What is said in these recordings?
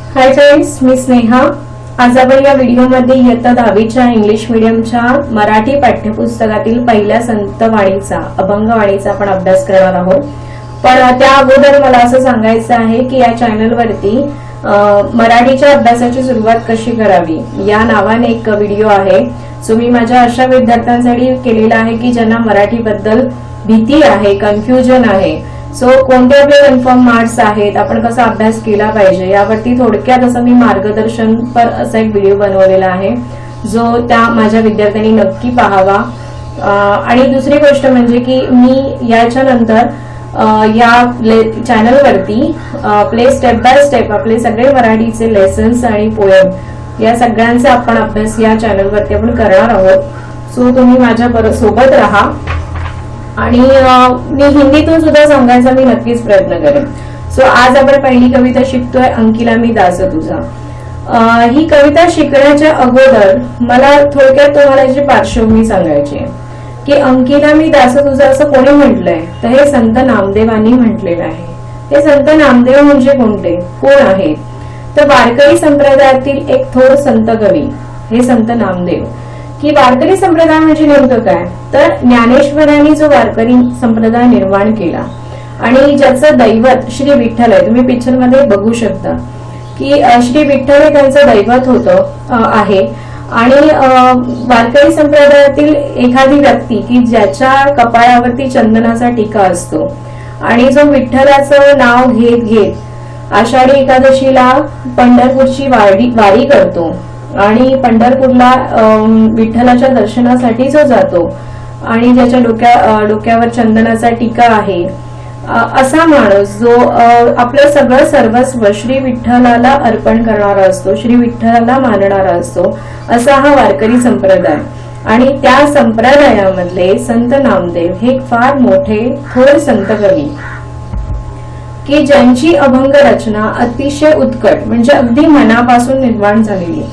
Hi friends, मी स्नेहा। आज आपण या व्हिडिओमध्ये इयत्ता 10वीच्या इंग्लिश मीडियमच्या मराठी पाठ्यपुस्तकातील पहिल्या संतवाणीचा अभंगवाणीचा आपण अभ्यास करणार आहोत। पण त्या अगोदर मला असं सांगायचं आहे की या चॅनलवरती मराठीच्या अभ्यासाची सुरुवात कशी करावी या नावाने एक व्हिडिओ आहे, जो मी माझ्या अशा विद्यार्थ्यांसाठी केलेला आहे की ज्यांना मराठीबद्दल भीती आहे, कन्फ्युजन आहे। सो कोणते आपले कन्फर्म मार्क्स आहेत, आपण कसा अभ्यास केला पाहिजे यावरती थोडक्यात असं मी मार्गदर्शन पर असा एक व्हिडिओ बनवलेला आहे, जो त्या माझ्या विद्यार्थ्यांनी नक्की पाहावा। आणि दुसरी गोष्ट म्हणजे की मी याच्या नंतर या चॅनलवरती आपले स्टेप बाय स्टेप आपले सगळे मराठीचे लेसन्स आणि पोएम या सगळ्यांचा आपण अभ्यास या चॅनलवरती आपण करणार आहोत। सो तुम्ही माझ्या सोबत राहा आणि मी हिंदीतून सुद्धा सांगायचा मी नक्कीच प्रयत्न करेन। सो आज आपण पहिली कविता शिकतोय, अंकिला मी दास तुझा। ही कविता शिकण्याच्या अगोदर मला थोडक्यात तुम्हाला याची पार्श्वभूमी सांगायची आहे की अंकिला मी दास तुझा असं कोणी म्हटलंय, तर हे संत नामदेवांनी म्हटलेलं आहे। हे संत नामदेव म्हणजे कोण आहेत, तर वारकरी संप्रदायातील एक थोर संत कवी हे संत नामदेव। की वारकरी संप्रदाय म्हणजे नेमकं काय, तर ज्ञानेश्वरांनी जो वारकरी संप्रदाय निर्माण केला आणि ज्याचं दैवत श्री विठ्ठल आहे, तुम्ही पिक्चर मध्ये बघू शकता की श्री विठ्ठल हे त्यांचं दैवत होतं आहे। आणि वारकरी संप्रदायातील एखादी व्यक्ती की ज्याच्या कपाळावरती चंदनाचा टिका असतो आणि जो विठ्ठलाचं नाव घेत घेत आषाढी एकादशीला पंढरपूरची वारी करतो आणि पंढरपूरला विठ्ठलाच्या दर्शनासाठी जो जातो आणि ज्याच्या डोक्यावर चंदनाचा टिका आहे, असा माणूस जो आपलं सगळं सर्वस्व श्री विठ्ठलाला अर्पण करणारा असतो, श्री विठ्ठलाला मानणारा असतो, असा हा वारकरी संप्रदाय। आणि त्या संप्रदायामधले संत नामदेव हे फार मोठे थोर संत कवी की ज्यांची अभंग रचना अतिशय उत्कट म्हणजे अगदी मनापासून निर्माण झालेली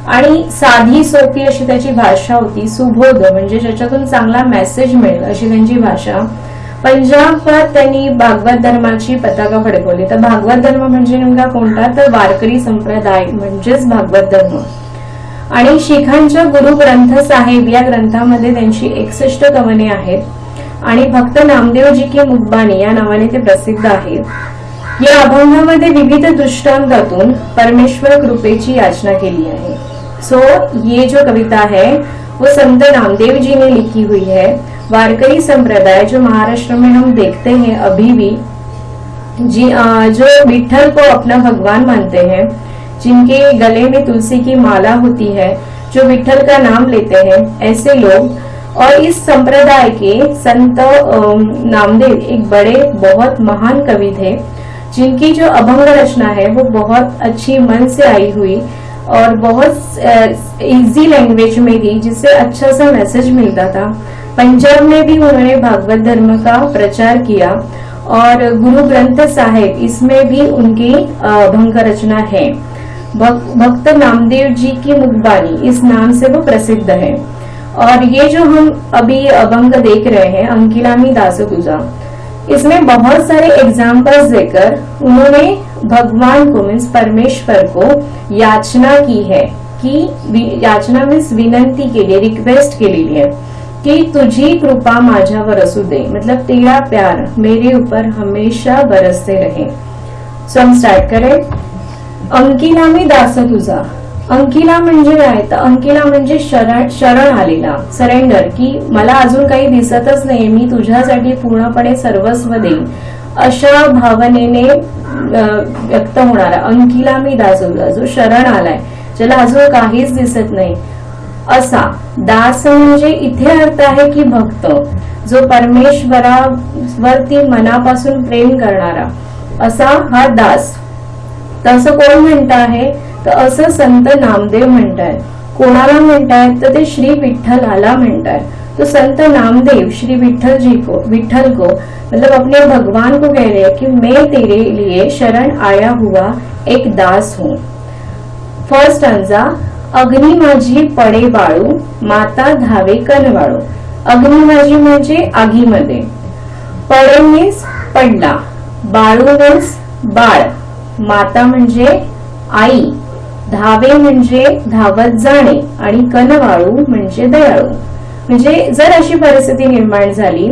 आणि साधी सोपी अशी त्याची भाषा होती, सुबोध म्हणजे ज्याच्यातून चांगला मेसेज मिळेल अशी त्यांची भाषा। पंजाबात त्यांनी भागवत धर्माची पताका फडकवली। तर भागवत धर्म म्हणजे नेमका कोणता, तर वारकरी संप्रदाय म्हणजेच भागवत धर्म। आणि शिखांच्या गुरु ग्रंथ साहेब या ग्रंथामध्ये त्यांची 61 कवने आहेत आणि भक्त नामदेवजी की मुखबानी या नावाने ते प्रसिद्ध आहेत। या अभंगामध्ये विविध दृष्टांतातून परमेश्वर कृपेची याचना केली आहे। सो ये जो कविता है वो संत नामदेव जी ने लिखी हुई है। वारकरी संप्रदाय जो महाराष्ट्र में हम देखते हैं अभी भी, जो विठ्ठल को अपना भगवान मानते हैं, जिनके गले में तुलसी की माला होती है, जो विठ्ठल का नाम लेते हैं, ऐसे लोग। और इस संप्रदाय के संत नामदेव एक बड़े बहुत महान कवि थे, जिनकी जो अभंग रचना है वो बहुत अच्छी मन से आई हुई और बहुत इजी लैंग्वेज में थी, जिससे अच्छा सा मैसेज मिलता था। पंजाब में भी उन्होंने भागवत धर्म का प्रचार किया और गुरु ग्रंथ साहिब इसमें भी उनकी अभंग रचना है। भक्त नामदेव जी की मुखबानी इस नाम से वो प्रसिद्ध है। और ये जो हम अभी अभंग देख रहे हैं, अंकिला मी दास तुझा, इसमें बहुत सारे एग्जाम्पल्स देकर उन्होंने भगवान को मीन्स परमेश्वर को याचना की है कि याचना मीन्स विनंती केली, रिक्वेस्ट केलेली है कि तुझी कृपा माझ्यावर असू दे, मतलब तेरा प्यार मेरे ऊपर हमेशा बरसते रहे। सो हम स्टार्ट करें। अंकिला मी दास तुझा। अंकिला म्हणजे काय, तर अंकिला म्हणजे शरण आलेला, सरेंडर, की मला अजून काही दिसतच नाही, मी तुझ्यासाठी पूर्णपणे सर्वस्व देईन अशा भावनेने व्यक्त होणारा अंकिला मी दास तुझा, जो शरण आलाय, ज्याला अजून काहीच दिसत नाही असा। दास म्हणजे इथे अर्थ आहे की भक्त, जो परमेश्वरावरती मनापासून प्रेम करणारा असा हा दास। तसं कोण म्हणत आहे, तर असं संत नामदेव म्हणतायत। कोणाला म्हणतायत, तर ते श्री विठ्ठलाला म्हणतायत। तो संत नामदेव श्री विठ्ठल को मतलब अपने भगवान को कह रहे हैं कि मैं तेरे लिए शरण आया हुआ एक दास हूं। फर्स्ट अंजा, अग्नी माझी पडे बाळू, माता धावे कनवाळू। अग्नी माझी म्हणजे आगीमध्ये, पडे मीन्स पडला, बाळू मीन्स बाळ, माता म्हणजे आई, धावे म्हणजे धावत जाणे आणि कनवाळू म्हणजे दयाळू. म्हणजे जर अशी परिस्थिती निर्माण झाली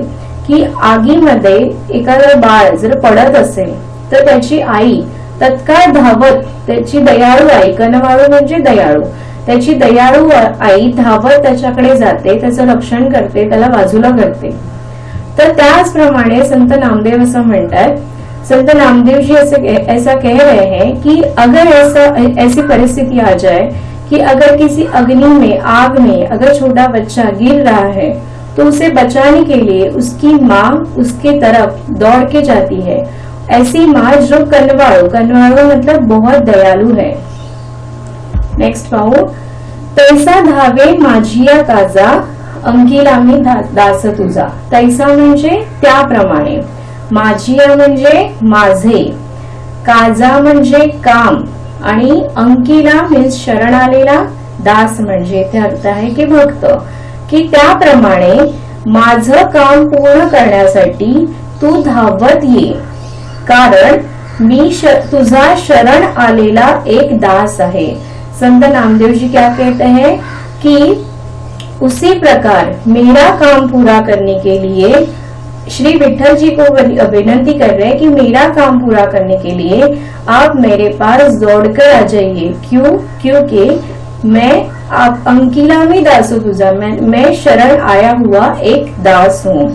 की आगीमध्ये एखादं बाळ जर पडत असेल तर त्याची आई तत्काळ धावत, त्याची दयाळू आई, कनवाळू म्हणजे दयाळू, त्याची दयाळू आई धावत त्याच्याकडे जाते, त्याचं रक्षण करते, त्याला बाजूला करते. तर त्याचप्रमाणे संत नामदेव असं म्हणतात, संत नामदेव जी ऐसा कह रहे हैं कि अगर ऐसी परिस्थिति आ जाए कि अगर किसी अग्नि में, आग में अगर छोटा बच्चा गिर रहा है तो उसे बचाने के लिए उसकी माँ उसके तरफ दौड़ के जाती है. ऐसी माँ जो कनवाळू, कनवाळू मतलब बहुत दयालु है. नेक्स्ट पाहू. तैसा धावे माझिया काजा, अंकिला मी दास तुझा. तैसा म्हणजे त्याप्रमाणे, माझिया म्हणजे माझे, काजा म्हणजे काम आणि अंकिला मीन्स शरण आलेला, दास म्हणजे ते अर्थ आहे की भक्त, की त्याप्रमाणे माझं काम पूर्ण करण्यासाठी तू धावत ये, कारण मी तुझा शरण आलेला एक दास आहे. संत नामदेव जी क्या कहते हैं कि उसी प्रकार मेरा काम पूरा करने के लिए श्री विठल जी को विनंती कर रहे हैं कि मेरा काम पूरा करने के लिए आप मेरे पास दौड़कर आ जाइए. क्यों? क्योंकि मैं आप अंकिला में दास तुझा, मैं शरण आया हुआ एक दास हूँ.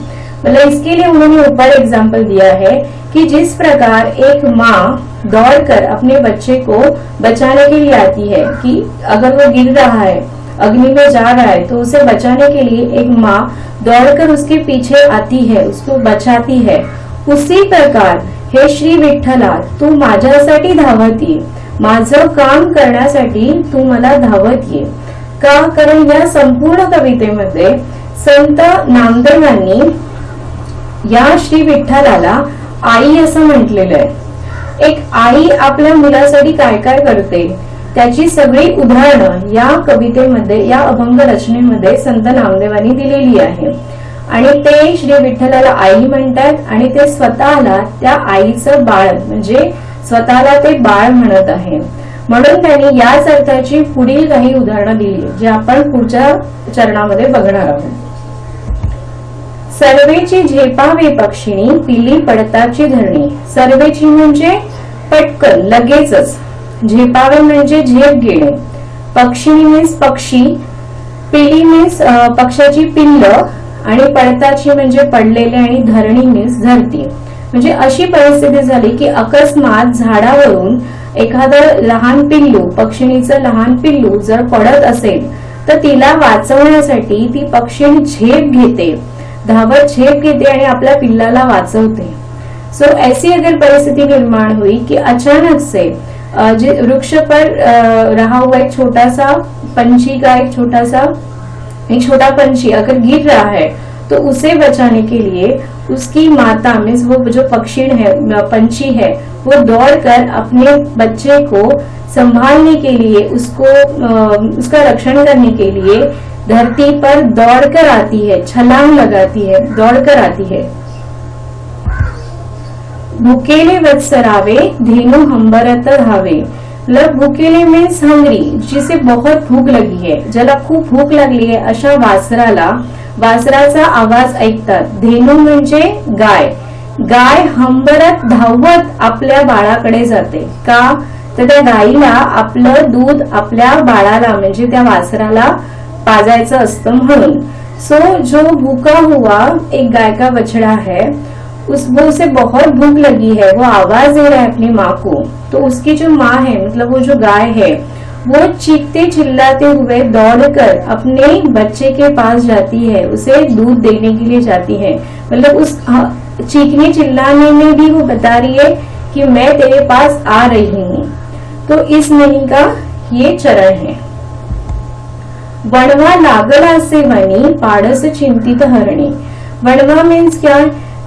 मतलब इसके लिए उन्होंने ऊपर एग्जाम्पल दिया है कि जिस प्रकार एक माँ दौड़कर अपने बच्चे को बचाने के लिए आती है, कि अगर वो गिर रहा है, अग्नि में जा रहा है, तो उसे बचाने के लिए एक माँ दौड़कर उसके पीछे आती है, उसको बचाती है. उसी प्रकार हे श्री विठ्ठला तू माझ्यासाठी धावत ये, माझं काम करण्यासाठी तू मला धावत ये. का? कारण या संपूर्ण कवितेमध्ये संत नामदेवांनी या श्री विठ्ठलाला आई असं म्हटलेलं आहे. एक आई आपल्या मुलासाठी काय काय करते त्याची सगळी उदाहरणं या कवितेमध्ये, या अभंग रचनेमध्ये संत नामदेवांनी दिलेली आहे. आणि ते श्री विठ्ठलाला आई म्हणतात आणि ते स्वतःला त्या आईचं बाळ म्हणजे स्वतःला ते बाळ म्हणत आहे. म्हणून त्यांनी याच अर्थाची पुढील काही उदाहरणं दिली जे आपण पुढच्या चरणामध्ये बघणार आहोत. सर्वेची झेपावे पक्षिणी, पिली पडताची धरणी. सर्वेची म्हणजे पटकन, लगेचच. झेपावे म्हणजे झेप घेणे. पक्षिणी मीन्स पक्षी, पिली मीन्स पक्षाची पिल्ल आणि पडताची म्हणजे पडलेले आणि धरणी मीन्स धरती. म्हणजे अशी परिस्थिती झाली की अकस्मात झाडावरून एखादं लहान पिल्लू, पक्षिणीचं लहान पिल्लू जर पडत असेल तर तिला वाचवण्यासाठी ती पक्षिणी झेप घेते, धावत झेप घेते आणि आपल्या पिल्लाला वाचवते. सो ऐसी अगर परिस्थिति निर्माण हुई कि अचानक से वृक्ष पर रहा हुआ एक छोटा सा पंछी का एक छोटा पंछी अगर गिर रहा है तो उसे बचाने के लिए उसकी माता मीन्स वो जो पक्षी है, पंछी है, वो दौड़कर अपने बच्चे को संभालने के लिए, उसका रक्षण करने के लिए धरती पर दौड़कर आती है, छलांग लगाती है, दौड़कर आती है. भूकेले वत्सरावे धेनु हंबरत धावे. मतलब भूकेले मीन्स हंगरी, जिसे बहुत भूक लगी है, ज्याला खूप भूक लागली आहे अशा वासराचा आवाज ऐकतात. धेनु म्हणजे गाय. गाय हंबरत धावत आपल्या बाळाकडे जाते. का? तर त्या गायीला आपलं दूध आपल्या बाळाला म्हणजे त्या वासराला पाजायचं असतं म्हणून. सो जो भूखा हुआ एक गाय का बछड़ा है, वो उसे बहुत भूख लगी है, वो आवाज दे रहा है अपनी माँ को. तो उसकी जो माँ है मतलब वो जो गाय है वो चीखते चिल्लाते हुए दौड़कर अपने बच्चे के पास जाती है, उसे दूध देने के लिए जाती है. मतलब उस चीखने चिल्लाने में भी वो बता रही है कि मैं तेरे पास आ रही हूँ. तो इस नहीं का ये चरण है. वणवा लागला से वनी, पाडस चिंतित हरणी. वणवा मीन्स क्या?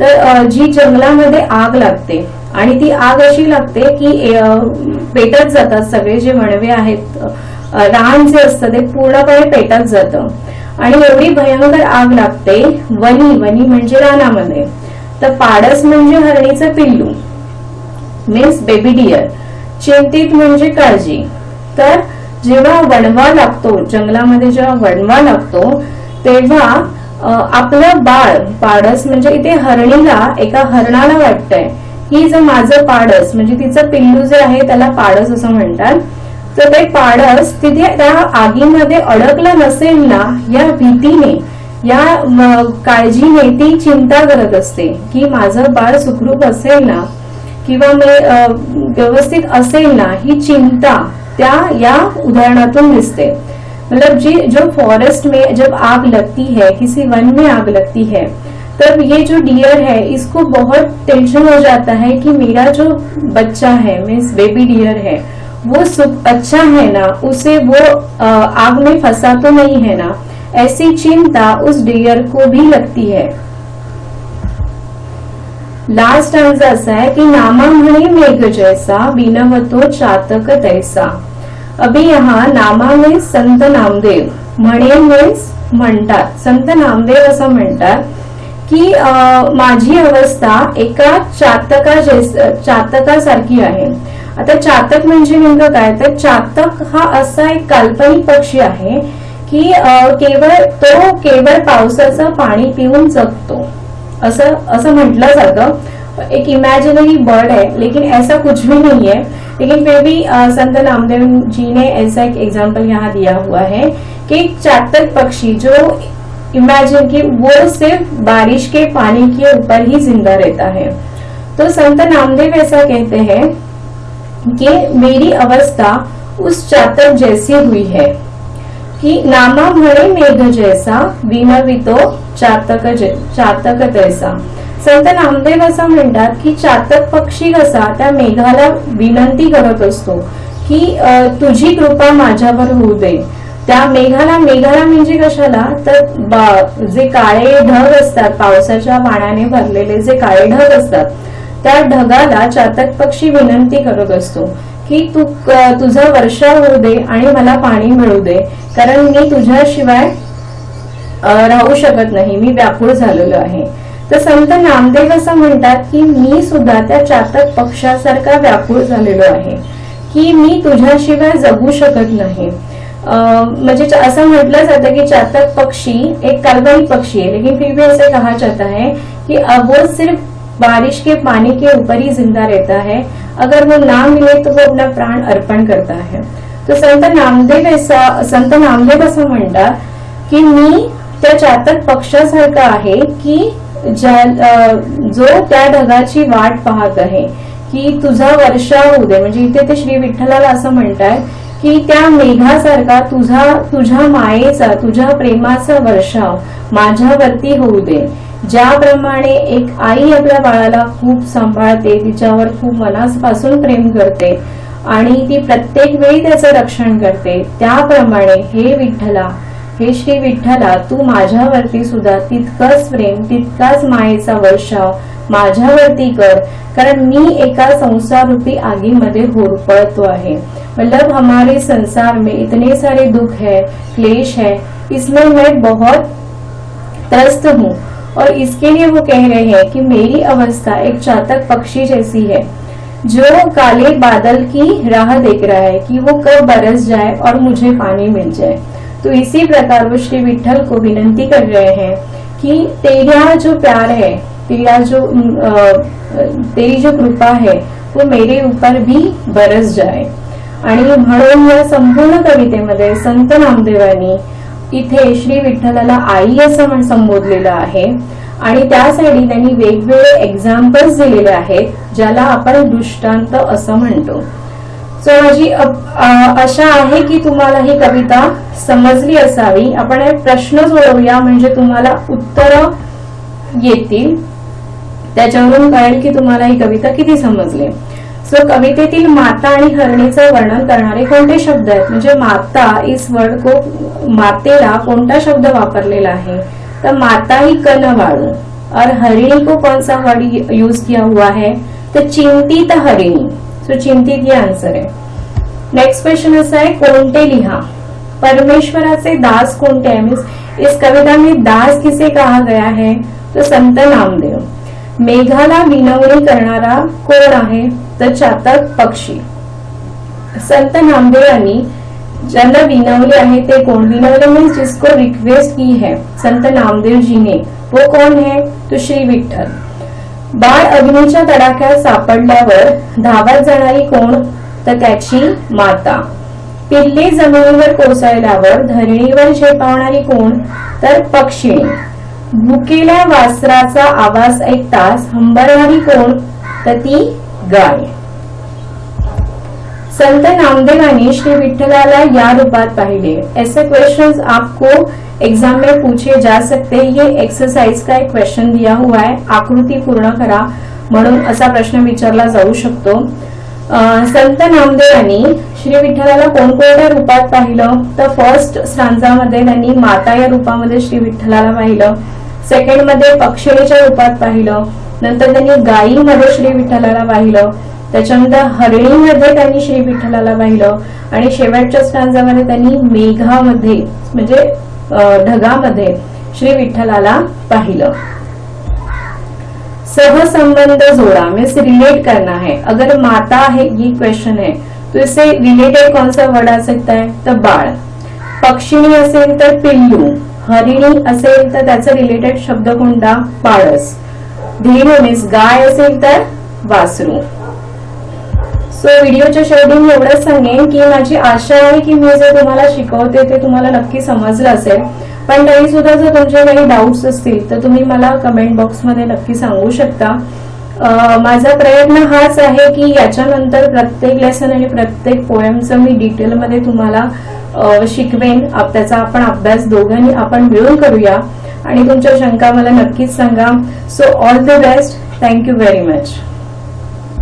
तर जी जंगलामध्ये आग लागते आणि ती आग अशी लागते की पेटत जातात सगळे जे वणवे आहेत, रान जे असतं ते पूर्णपणे पेटत जातं आणि एवढी भयंकर आग लागते. वनी म्हणजे रानामध्ये. तर पाडस म्हणजे हरणीचं पिल्लू मीन्स बेबी डिअर. चिंतित म्हणजे काळजी. तर जेव्हा वणवा लागतो, जंगलामध्ये जेव्हा वणवा लागतो तेव्हा आपलं बाळ, पाडस म्हणजे इथे हरणीला, एका हरणाला वाटतंय की जर माझं पाडस म्हणजे तिचं पिल्लू जे आहे त्याला पाडस असं म्हणतात, तर ते पाडस तिथे त्या आगीमध्ये अडकलं नसेल ना, या भीतीने, या काळजीने ती चिंता करत असते की माझं बाळ सुखरूप असेल ना, किंवा मी व्यवस्थित असेल ना, ही चिंता त्या या उदाहरणातून दिसते. मतलब जो फॉरेस्ट में जब आग लगती है, किसी वन में आग लगती है, तब ये जो डियर है इसको बहुत टेंशन हो जाता है कि मेरा जो बच्चा है, मीन्स बेबी डियर है, वो अच्छा है ना, उसे वो आग में फंसा तो नहीं है ना, ऐसी चिंता उस डियर को भी लगती है. लास्ट आंसर असा आहे की नामा म्हणे मेघ जैसा, विनवतो चातक तैसा. अभी यहाँ नामा में संत नामदेव, म्हणे मीन्स म्हणतात, संत नामदेव असं म्हणतात की माझी अवस्था एका चातकासारखी आहे. आता चातक म्हणजे नेमकं काय, तर चातक हा असा एक काल्पनिक पक्षी आहे की केवळ पावसाचं पाणी पिऊन जगतो असं म्हटलं जातं. एक इमेजिनरी बर्ड है, लेकिन ऐसा कुछ भी नहीं है. लेकिन फिर भी संत नामदेव जी ने ऐसा एक एग्जाम्पल यहाँ दिया हुआ है कि चातक पक्षी जो इमेजिन कि वो सिर्फ बारिश के पानी के ऊपर ही जिंदा रहता है. तो संत नामदेव ऐसा कहते हैं कि मेरी अवस्था उस चातक जैसी हुई है कि नामा म्हणे मेघ जैसा, विनवितो चातक तैसा. संत नामदेव असं म्हणतात की चातक पक्षी कसा त्या मेघाला विनंती करत असतो की तुझी कृपा माझ्यावर होऊ दे. त्या मेघाला म्हणजे कशाला, तर जे काळे ढग असतात, पावसाच्या पाण्याने भरलेले जे काळे ढग असतात, त्या ढगाला चातक पक्षी विनंती करत असतो की तुझा वर्षा होऊ दे आणि मला पाणी मिळू दे, कारण मी तुझ्याशिवाय राहू शकत नाही, मी व्याकुळ झालेलो आहे. तर संत नामदेव असं म्हणतात की मी सुद्धा त्या चातक पक्षासारखा व्याकुळ झालेलो आहे की मी तुझ्याशिवाय जगू शकत नाही. म्हणजे असं म्हटलं जातं की चातक पक्षी एक काल्पनिक पक्षी है, लेकिन फिर भी ऐसे कहा जाता है कि वो सिर्फ बारिश के पानी के ऊपर ही जिंदा रहता है, अगर वो ना मिले तो वो अपना प्राण अर्पण करता है. तो संत नामदेव असं म्हणतात की मी त्या चातक पक्षासारखा आहे की जो त्या ढगाची वाट पाहत आहे की तुझा वर्षा होऊ दे. म्हणजे इथे ते श्री विठ्ठलाला असं म्हणतात की त्या मेघासारखा तुझ्या मायेचा, तुझ्या प्रेमाचा वर्षाव माझ्यावरती होऊ दे. ज्याप्रमाणे एक आई आपल्या बाळाला खूप सांभाळते, तिच्यावर खूप मनापासून प्रेम करते आणि ती प्रत्येक वेळी त्याचं रक्षण करते, त्याप्रमाणे हे श्री विठ्ठला तू माझ्यावरती सुद्धा तितकंच प्रेम, तितकाच मायेचा वर्षाव माझ्यावरती कर, कारण मी एका संसार रूपी आगीमध्ये होरपळतो आहे. मतलब हमारे संसार में इतने सारे दुख है, क्लेश है, इसमें मैं बहुत त्रस्त हूँ. और इसके लिए वो कह रहे हैं कि मेरी अवस्था एक चातक पक्षी जैसी है जो काले बादल की राह देख रहा है कि वो कब बरस जाए और मुझे पानी मिल जाए. तो इसी प्रकार वो श्री विठ्ठल को विनंती कर रहे हैं कि तेरा जो प्यार है, तेरी जो कृपा है वो मेरे ऊपर भी बरस जाए. आणि म्हणून या संपूर्ण कवितेमध्ये संत नामदेवांनी इथे श्री विठ्ठलाला आई असं संबोधलेलं आहे आणि त्यासाठी त्यांनी वेगवेगळे एक्झाम्पल्स दिलेले आहेत, ज्याला आपण दृष्टांत असं म्हणतो. सो माझी आशा आहे की तुम्हाला ही कविता समजली असावी. आपण एक प्रश्न सोडवूया म्हणजे तुम्हाला उत्तरं येतील, त्याच्यावरून कळेल की तुम्हाला ही कविता किती समजली. सो कवितेतील माता आणि हरणीचं वर्णन करणारे कोणते शब्द आहेत, म्हणजे माता इस वर्ड को, मातेला कोणता शब्द वापरलेला आहे, तर माता ही कन वाळू. और हरिणी को कौन सा वर्ड यूज किया हुआ है, तो चिंतित हरिणी. सो चिंतित ये आंसर आहे. नेक्स्ट क्वेश्चन असा आहे कोणते लिहा. परमेश्वराचे दास कोणते आहे, मीन्स इस कविता में दास किसे कहा गया है, तो संत नामदेव. मेघाला विनवणी करणारा कोण आहे, तर चातक पक्षी. संत नामदेवांनी ज्यांना विनवले आहे ते कोण? विनवले मीन्स जिसको रिक्वेस्ट की है संत नामदेव जी ने, वो कौन है? तो श्री विठ्ठल. बाळ अग्नीच्या तडाख्यात सापडल्यावर धावत जाणारी कोण? तर त्याची माता. पिल्ले जमिनीवर कोसळल्यावर धरणीवर झेपावणारी कोण? तर पक्षिणी. भुकेल्या वासराचा आवाज ऐकताच हंबरणारी कोण? तर ती गाय. संत नामदेवानी श्री विठ्ठलाला या रूपात पाहिले. ऐसे क्वेश्चंस आपको एग्जाम में पूछे जा सकते. ये एक्सरसाइज का एक क्वेश्चन दिया हुआ है, आकृती पूर्ण करा म्हणून असा प्रश्न विचारला जाऊ शकतो. संत नामदेवानी श्री विठ्ठलाला कोणकोणत्या रूपात पाहिलं? तर फर्स्ट स्टांजामध्ये त्यांनी माता या रूपामध्ये श्री विठ्ठलाला पाहिलं. सेकंड मध्ये पक्षिणीच्या रूपात पाहिलं. नंतर त्यांनी गायीमध्ये श्री विठ्ठलाला पाहिलं. त्याच्यानंतर हरिणीमध्ये त्यांनी श्री विठ्ठलाला पाहिलं. आणि शेवटच्या स्टांजामध्ये त्यांनी मेघामध्ये म्हणजे ढगामध्ये श्री विठ्ठलाला पाहिलं. सहसंबंध जोड़ा मीन्स रिलेट करना है. अगर माता है ये क्वेश्चन है तो इससे रिलेटेड कौन सा वर्ड आ सकता है? तर बाळ. पक्षिणी असेल तर पिल्लू. हरिणी असेल तर त्याचा रिलेटेड शब्द कोणता? पाळस. धेनू मीन्स गाय असेल तर वासरू. सो व्हिडिओच्या शेवटी मी एवढंच सांगेन की माझी आशा आहे की मी जे तुम्हाला शिकवते ते तुम्हाला नक्की समजलं असेल. पण तरी सुद्धा जर तुमचे काही डाऊट्स असतील तर तुम्ही मला कमेंट बॉक्समध्ये नक्की सांगू शकता. माझा प्रयत्न हाच आहे की याच्यानंतर प्रत्येक लेसन आणि प्रत्येक पोएमचं मी डिटेलमध्ये तुम्हाला शिकवेन. त्याचा आपण अभ्यास दोघांनी आपण मिळून करूया आणि तुमच्या शंका मला नक्कीच सांगा. So all the best. Thank you very much.